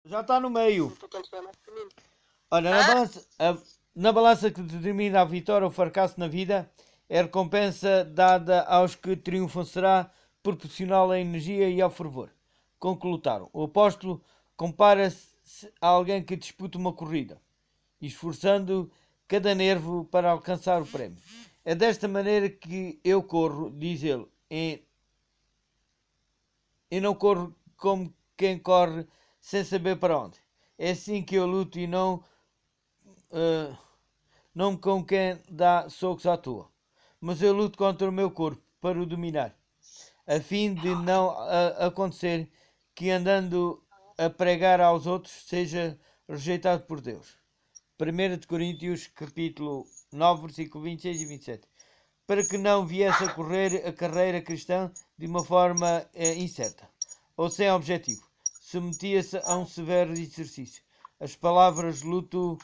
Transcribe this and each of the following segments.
Já está no meio. Portanto, é mais pequenino. Olha, na balança que determina a vitória ou fracasso na vida, a recompensa dada aos que triunfam será proporcional à energia e ao fervor. Conclutaram. O apóstolo compara-se a alguém que disputa uma corrida, esforçando cada nervo para alcançar o prémio. É desta maneira que eu corro, diz ele, e não corro como quem corre sem saber para onde. É assim que eu luto e uh, não com quem dá socos à toa. Mas eu luto contra o meu corpo para o dominar, a fim de não acontecer que andando a pregar aos outros seja rejeitado por Deus. 1 Coríntios capítulo 9, versículo 26 e 27. Para que não viesse a correr a carreira cristã de uma forma incerta ou sem objetivo, submetia-se a um severo exercício. As palavras luto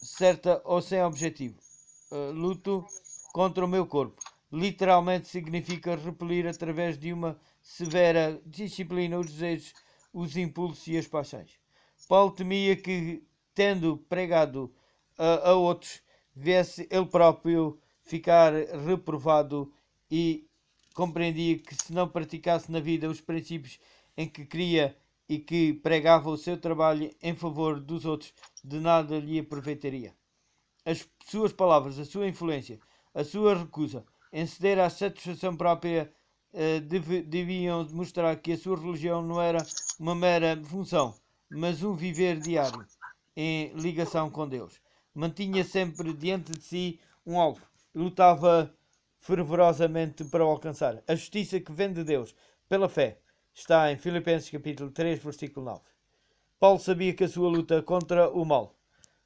certa ou sem objetivo. Luto contra o meu corpo. Literalmente significa repelir através de uma severa disciplina os desejos, os impulsos e as paixões. Paulo temia que, tendo pregado a outros, viesse ele próprio ficar reprovado e compreendia que se não praticasse na vida os princípios em que cria e que pregava o seu trabalho em favor dos outros, de nada lhe aproveitaria. As suas palavras, a sua influência, a sua recusa em ceder à satisfação própria deviam demonstrar que a sua religião não era uma mera função, mas um viver diário em ligação com Deus. Mantinha sempre diante de si um alvo e lutava fervorosamente para o alcançar. A justiça que vem de Deus pela fé está em Filipenses capítulo 3, versículo 9. Paulo sabia que a sua luta contra o mal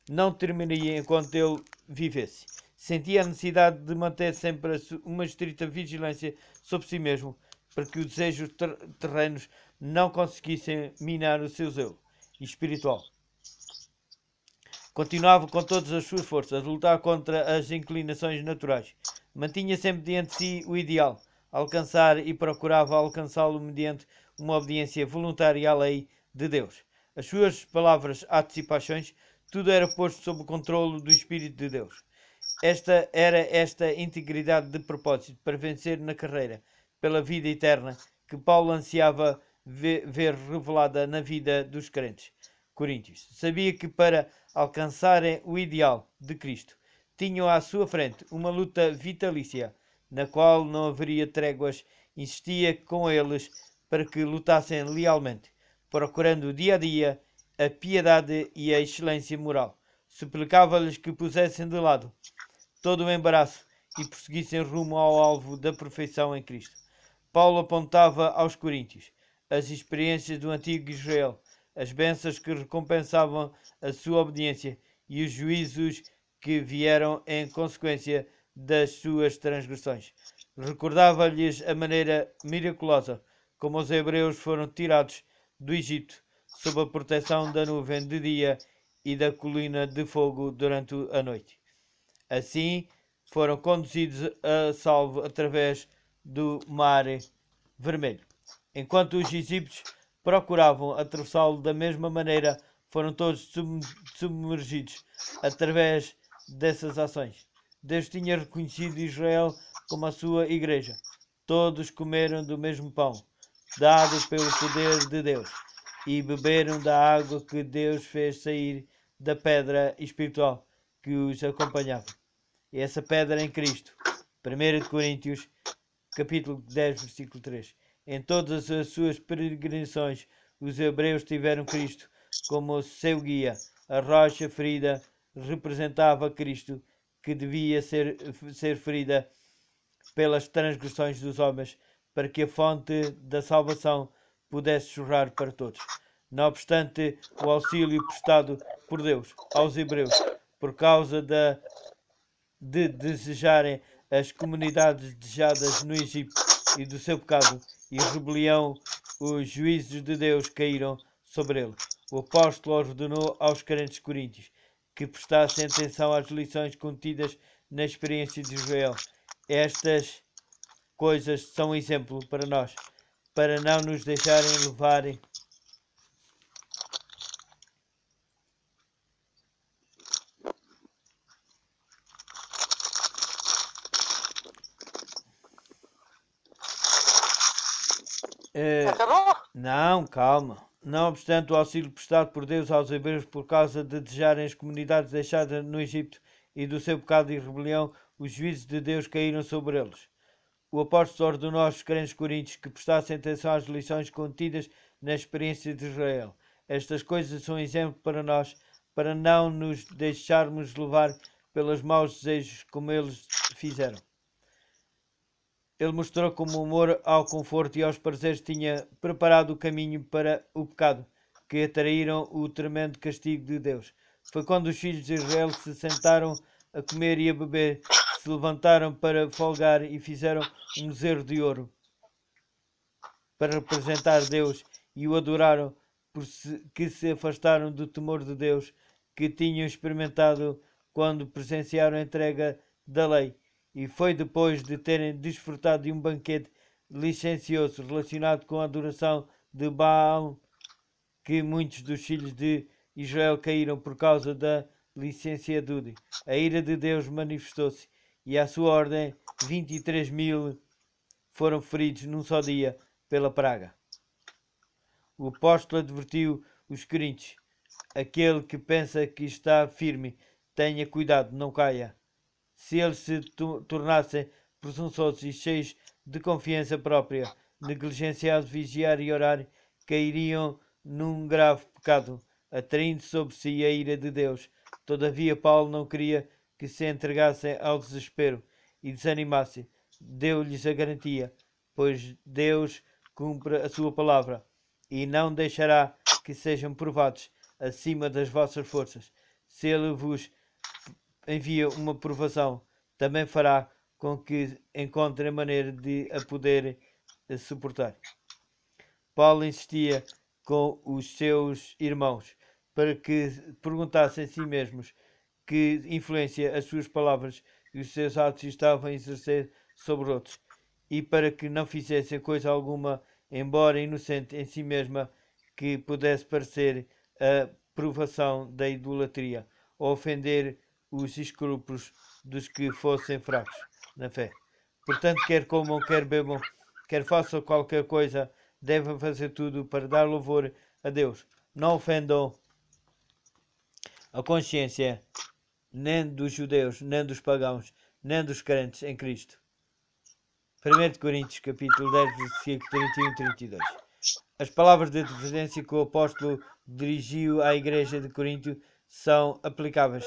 não terminaria enquanto ele vivesse. Sentia a necessidade de manter sempre uma estrita vigilância sobre si mesmo, para que os desejos terrenos não conseguissem minar o seu zelo espiritual. Continuava com todas as suas forças a lutar contra as inclinações naturais. Mantinha sempre diante de si o ideal, alcançar e procurava alcançá-lo mediante uma obediência voluntária à lei de Deus. As suas palavras, atos e paixões, tudo era posto sob o controle do Espírito de Deus. Esta integridade de propósito para vencer na carreira pela vida eterna que Paulo ansiava ver revelada na vida dos crentes coríntios. Sabia que para alcançarem o ideal de Cristo tinham à sua frente uma luta vitalícia, na qual não haveria tréguas. Insistia com eles para que lutassem lealmente, procurando dia a dia a piedade e a excelência moral. Suplicava-lhes que pusessem de lado todo o embaraço e prosseguissem rumo ao alvo da perfeição em Cristo. Paulo apontava aos coríntios as experiências do antigo Israel, as bênçãos que recompensavam a sua obediência e os juízos que vieram em consequência das suas transgressões. Recordava-lhes a maneira miraculosa como os hebreus foram tirados do Egito sob a proteção da nuvem de dia e da colina de fogo durante a noite. Assim foram conduzidos a salvo através do mar vermelho. Enquanto os egípcios procuravam atravessá-lo da mesma maneira, foram todos submergidos através dessas ações. Deus tinha reconhecido Israel como a sua igreja. Todos comeram do mesmo pão, dado pelo poder de Deus, e beberam da água que Deus fez sair da pedra espiritual que os acompanhava. E essa pedra em Cristo. 1 Coríntios, capítulo 10, versículo 3. Em todas as suas peregrinações, os hebreus tiveram Cristo como seu guia. A rocha ferida representava Cristo, que devia ser ferida pelas transgressões dos homens, para que a fonte da salvação pudesse jorrar para todos. Não obstante o auxílio prestado por Deus aos hebreus, por causa de desejarem as comunidades desejadas no Egito e do seu pecado e rebelião, os juízos de Deus caíram sobre ele. O apóstolo ordenou aos crentes coríntios que prestassem atenção às lições contidas na experiência de Israel. Estas coisas são exemplo para nós, para não nos deixarem levar Acabou? Não, calma. Não obstante o auxílio prestado por Deus aos hebreus por causa de desejarem as comunidades deixadas no Egito e do seu pecado e rebelião, os juízos de Deus caíram sobre eles. O apóstolo ordenou aos crentes coríntios que prestassem atenção às lições contidas na experiência de Israel. Estas coisas são exemplo para nós, para não nos deixarmos levar pelos maus desejos como eles fizeram. Ele mostrou como o amor ao conforto e aos prazeres tinha preparado o caminho para o pecado, que atraíram o tremendo castigo de Deus. Foi quando os filhos de Israel se sentaram a comer e a beber, se levantaram para folgar e fizeram um bezerro de ouro para representar Deus e o adoraram, que se afastaram do temor de Deus que tinham experimentado quando presenciaram a entrega da lei. E foi depois de terem desfrutado de um banquete licencioso relacionado com a adoração de Baal que muitos dos filhos de Israel caíram por causa da licenciatude. A ira de Deus manifestou-se e à sua ordem 23.000 foram feridos num só dia pela praga. O apóstolo advertiu os coríntios: aquele que pensa que está firme, tenha cuidado, não caia. Se eles se tornassem presunçosos e cheios de confiança própria, negligenciados vigiar e orar, cairiam num grave pecado, atraindo sobre si a ira de Deus. Todavia Paulo não queria que se entregassem ao desespero e desanimassem. Deu-lhes a garantia, pois Deus cumpre a sua palavra e não deixará que sejam provados acima das vossas forças. Se ele vos envia uma provação, também fará com que encontrem maneira de a poder suportar. Paulo insistia com os seus irmãos para que perguntassem a si mesmos que influência as suas palavras e os seus atos estavam a exercer sobre outros, e para que não fizessem coisa alguma, embora inocente em si mesma, que pudesse parecer a provação da idolatria ou ofender os escrúpulos dos que fossem fracos na fé. Portanto, quer comam, quer bebam, quer façam qualquer coisa, devem fazer tudo para dar louvor a Deus. Não ofendam a consciência nem dos judeus, nem dos pagãos, nem dos crentes em Cristo. 1 Coríntios capítulo 10, versículo 31 e 32. As palavras de advertência que o apóstolo dirigiu à igreja de Corinto são aplicáveis